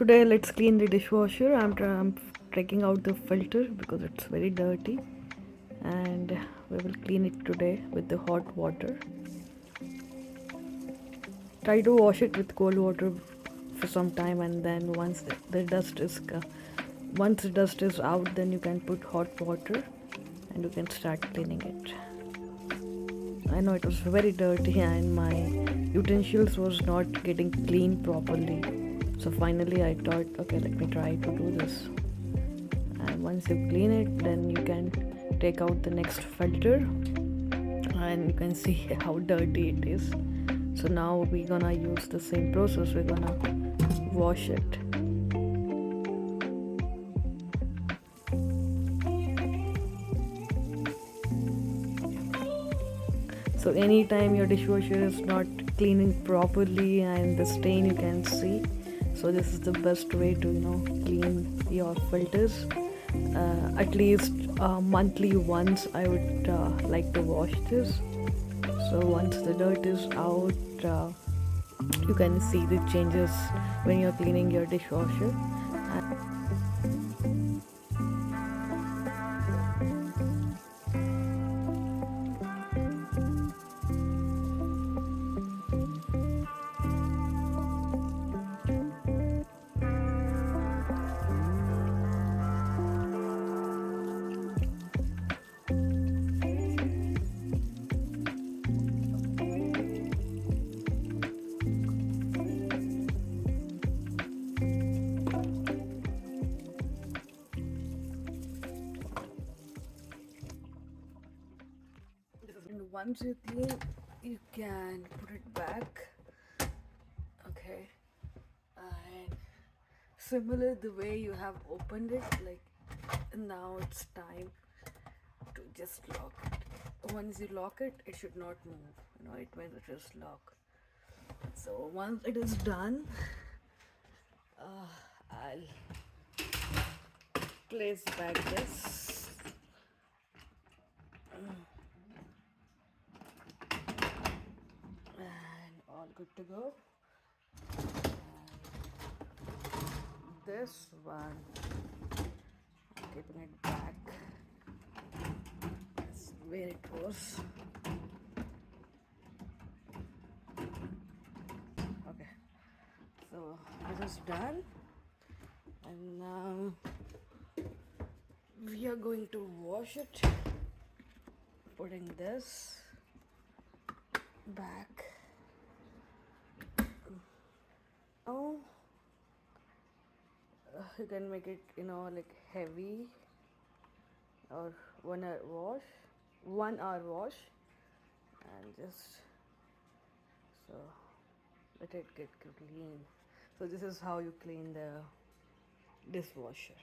Today let's clean the dishwasher. I'm taking out the filter because it's very dirty, and we will clean it today with the hot water. Try to wash it with cold water for some time, and then once the dust is out, then you can put hot water and you can start cleaning it. I know it was very dirty and my utensils was not getting clean properly. So finally I thought, okay, let me try to do this. And once you clean it, then you can take out the next filter and you can see how dirty it is. So now we're gonna use the same process. We're gonna wash it. So anytime your dishwasher is not cleaning properly and the stain you can see, so this is the best way to clean your filters. At least monthly once I would like to wash this. So once the dirt is out, you can see the changes when you're cleaning your dishwasher. And once you clean, you can put it back. Okay, and similar the way you have opened it, like now it's time to just lock it. Once you lock it, it should not move. It will just lock. So once it is done, I'll place back this. And all good to go. And this one, I'm keeping it back. That's where it was. Okay, so this is done, and now we are going to wash it, putting this back. Oh, you can make it like heavy, or 1 hour wash, 1 hour wash, and just so let it get clean. So this is how you clean the dishwasher.